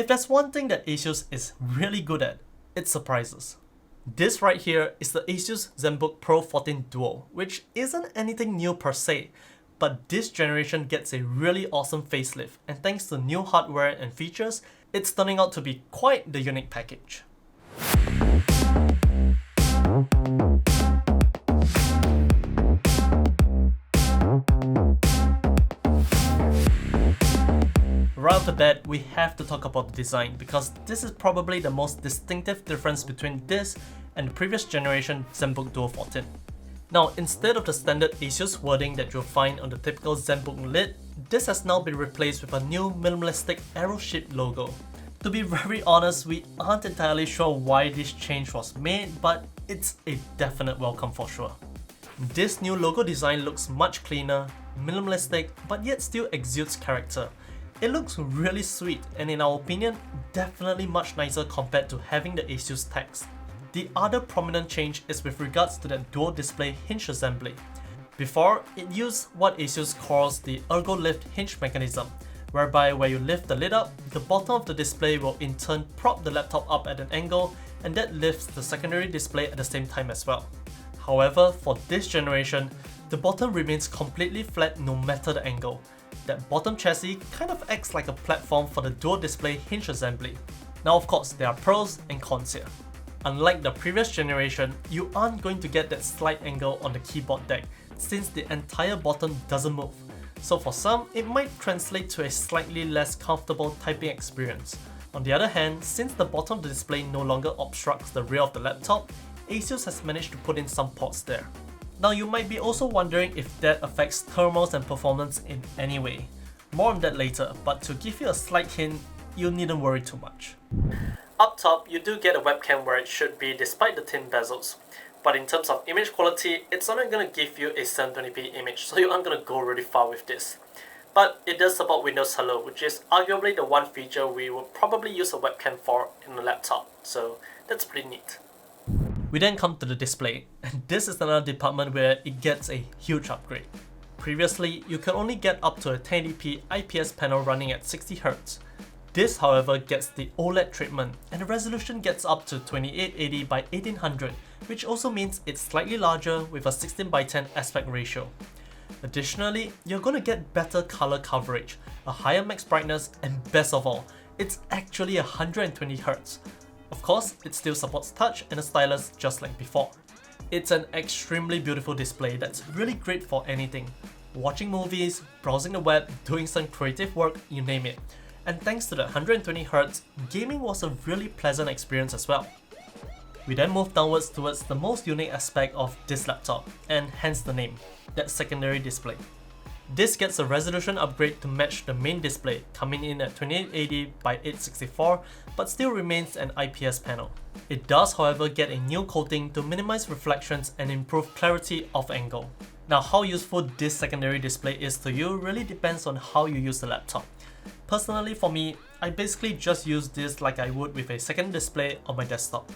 there's one thing that Asus is really good at, it's surprises. This right here is the Asus Zenbook Pro 14 Duo, which isn't anything new per se, but this generation gets a really awesome facelift, and thanks to new hardware and features, it's turning out to be quite the unique package. Right off the bat, we have to talk about the design because this is probably the most distinctive difference between this and the previous generation Zenbook Duo 14. Now, instead of the standard Asus wording that you'll find on the typical Zenbook lid, this has now been replaced with a new minimalistic arrow-shaped logo. To be very honest, we aren't entirely sure why this change was made, but it's a definite welcome for sure. This new logo design looks much cleaner, minimalistic, but yet still exudes character. It looks really sweet and in our opinion, definitely much nicer compared to having the Asus text. The other prominent change is with regards to the dual display hinge assembly. Before, it used what Asus calls the ergo lift hinge mechanism, whereby where you lift the lid up, the bottom of the display will in turn prop the laptop up at an angle, and that lifts the secondary display at the same time as well. However, for this generation, the bottom remains completely flat no matter the angle. That bottom chassis kind of acts like a platform for the dual display hinge assembly. Now of course, there are pros and cons here. Unlike the previous generation, you aren't going to get that slight angle on the keyboard deck since the entire bottom doesn't move. So for some, it might translate to a slightly less comfortable typing experience. On the other hand, since the bottom of the display no longer obstructs the rear of the laptop, Asus has managed to put in some ports there. Now you might be also wondering if that affects thermals and performance in any way. More on that later, but to give you a slight hint, you needn't worry too much. Up top, you do get a webcam where it should be despite the thin bezels. But in terms of image quality, it's only going to give you a 720p image, so you aren't going to go really far with this. But it does support Windows Hello, which is arguably the one feature we would probably use a webcam for in a laptop, so that's pretty neat. We then come to the display, and this is another department where it gets a huge upgrade. Previously, you could only get up to a 1080p IPS panel running at 60Hz. This however gets the OLED treatment, and the resolution gets up to 2880 by 1800, which also means it's slightly larger with a 16:10 aspect ratio. Additionally, you're going to get better color coverage, a higher max brightness, and best of all, it's actually 120Hz. Of course, it still supports touch and a stylus just like before. It's an extremely beautiful display that's really great for anything. Watching movies, browsing the web, doing some creative work, you name it. And thanks to the 120Hz, gaming was a really pleasant experience as well. We then move downwards towards the most unique aspect of this laptop, and hence the name, that secondary display. This gets a resolution upgrade to match the main display, coming in at 2880 by 864, but still remains an IPS panel. It does however get a new coating to minimize reflections and improve clarity of angle. Now how useful this secondary display is to you really depends on how you use the laptop. Personally for me, I basically just use this like I would with a second display on my desktop.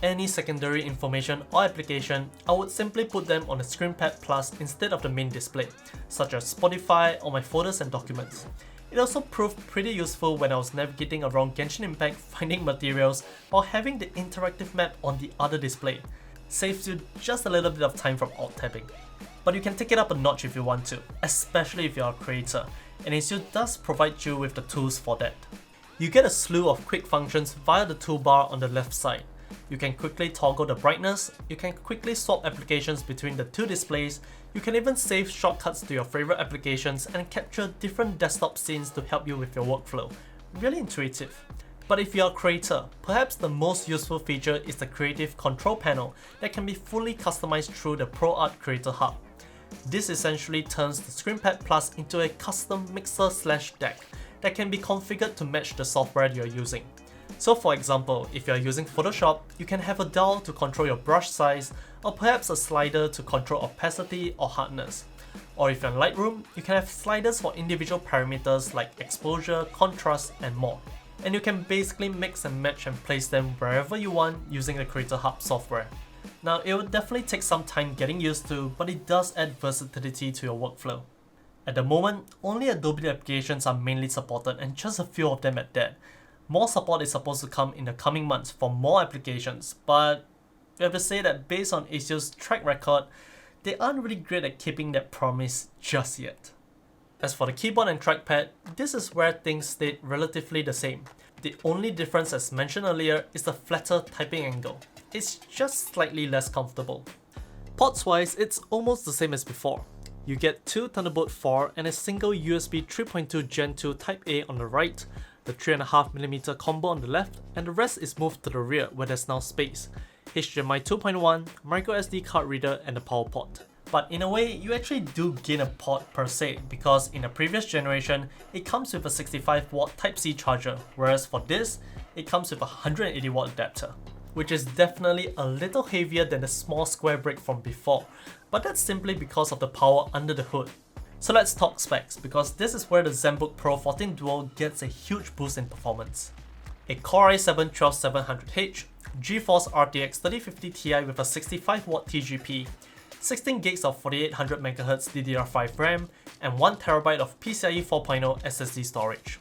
Any secondary information or application, I would simply put them on the ScreenPad Plus instead of the main display, such as Spotify or my folders and documents. It also proved pretty useful when I was navigating around Genshin Impact, finding materials, or having the interactive map on the other display. Saves you just a little bit of time from alt-tabbing. But you can take it up a notch if you want to, especially if you're a creator, and Asus does provide you with the tools for that. You get a slew of quick functions via the toolbar on the left side. You can quickly toggle the brightness, you can quickly swap applications between the two displays, you can even save shortcuts to your favorite applications and capture different desktop scenes to help you with your workflow. Really intuitive. But if you're a creator, perhaps the most useful feature is the creative control panel that can be fully customized through the ProArt Creator Hub. This essentially turns the ScreenPad Plus into a custom mixer/deck that can be configured to match the software you're using. So for example, if you're using Photoshop, you can have a dial to control your brush size, or perhaps a slider to control opacity or hardness. Or if you're in Lightroom, you can have sliders for individual parameters like exposure, contrast, and more. And you can basically mix and match and place them wherever you want using the Creator Hub software. Now, it will definitely take some time getting used to, but it does add versatility to your workflow. At the moment, only Adobe applications are mainly supported and just a few of them at that. More support is supposed to come in the coming months for more applications, but we have to say that based on Asus' track record, they aren't really great at keeping that promise just yet. As for the keyboard and trackpad, this is where things stayed relatively the same. The only difference, as mentioned earlier, is the flatter typing angle. It's just slightly less comfortable. Ports wise, it's almost the same as before. You get two Thunderbolt 4 and a single USB 3.2 Gen 2 Type A on the right, the 3.5mm combo on the left, and the rest is moved to the rear where there's now space. HDMI 2.1, microSD card reader, and the power port. But in a way, you actually do gain a port per se, because in the previous generation, it comes with a 65W Type-C charger, whereas for this, it comes with a 180W adapter, which is definitely a little heavier than the small square brick from before, but that's simply because of the power under the hood. So let's talk specs, because this is where the Zenbook Pro 14 Duo gets a huge boost in performance. A Core i7-12700H, GeForce RTX 3050 Ti with a 65W TGP, 16GB of 4800MHz DDR5 RAM, and 1TB of PCIe 4.0 SSD storage.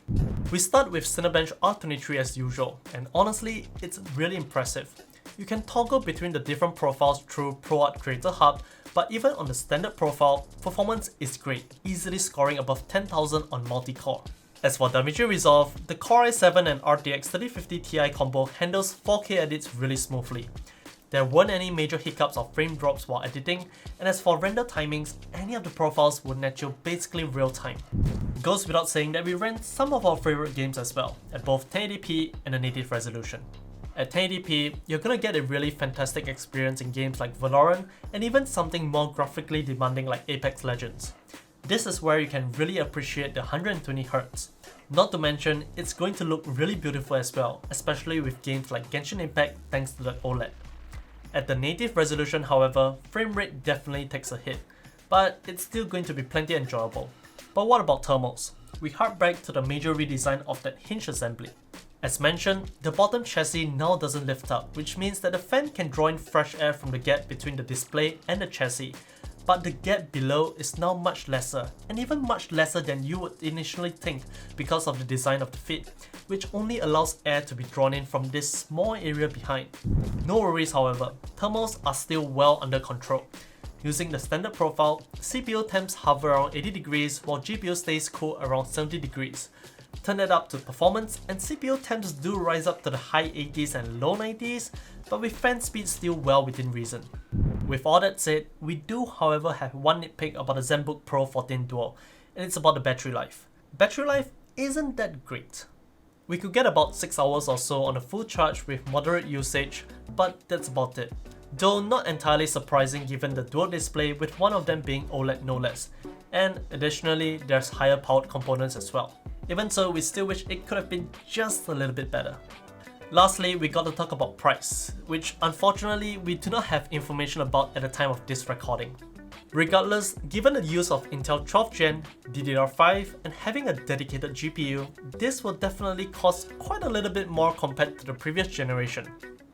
We start with Cinebench R23 as usual, and honestly, it's really impressive. You can toggle between the different profiles through ProArt Creator Hub, but even on the standard profile, performance is great, easily scoring above 10,000 on multi-core. As for DaVinci Resolve, the Core i7 and RTX 3050 Ti combo handles 4K edits really smoothly. There weren't any major hiccups or frame drops while editing, and as for render timings, any of the profiles would net you basically real time. Goes without saying that we ran some of our favorite games as well, at both 1080p and a native resolution. At 1080p, you're gonna get a really fantastic experience in games like Valorant, and even something more graphically demanding like Apex Legends. This is where you can really appreciate the 120Hz. Not to mention, it's going to look really beautiful as well, especially with games like Genshin Impact thanks to the OLED. At the native resolution, however, frame rate definitely takes a hit, but it's still going to be plenty enjoyable. But what about thermals? We hark back to the major redesign of that hinge assembly. As mentioned, the bottom chassis now doesn't lift up, which means that the fan can draw in fresh air from the gap between the display and the chassis, but the gap below is now much lesser, and even much lesser than you would initially think because of the design of the feet, which only allows air to be drawn in from this small area behind. No worries however, thermals are still well under control. Using the standard profile, CPU temps hover around 80 degrees while GPU stays cool around 70 degrees. Turn that up to performance and CPU temps do rise up to the high 80s and low 90s, but with fan speed still well within reason. With all that said, we do however have one nitpick about the Zenbook Pro 14 Duo, and it's about the battery life. Battery life isn't that great. We could get about 6 hours or so on a full charge with moderate usage, but that's about it. Though not entirely surprising given the dual display with one of them being OLED no less, and additionally there's higher powered components as well. Even so, we still wish it could have been just a little bit better. Lastly, we got to talk about price, which unfortunately we do not have information about at the time of this recording. Regardless, given the use of Intel 12th Gen, DDR5 and having a dedicated GPU, this will definitely cost quite a little bit more compared to the previous generation.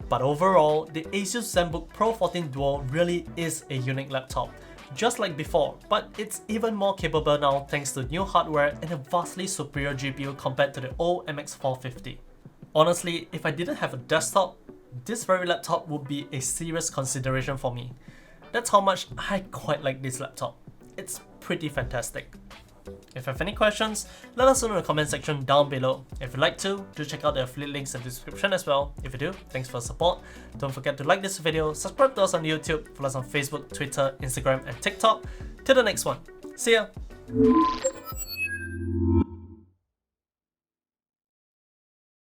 But overall, the Asus Zenbook Pro 14 Duo really is a unique laptop, just like before, but it's even more capable now thanks to new hardware and a vastly superior GPU compared to the old MX450. Honestly, if I didn't have a desktop, this very laptop would be a serious consideration for me. That's how much I quite like this laptop. It's pretty fantastic. If you have any questions, let us know in the comment section down below. If you'd like to, do check out the affiliate links in the description as well. If you do, thanks for the support. Don't forget to like this video, subscribe to us on YouTube, follow us on Facebook, Twitter, Instagram and TikTok. Till the next one. See ya!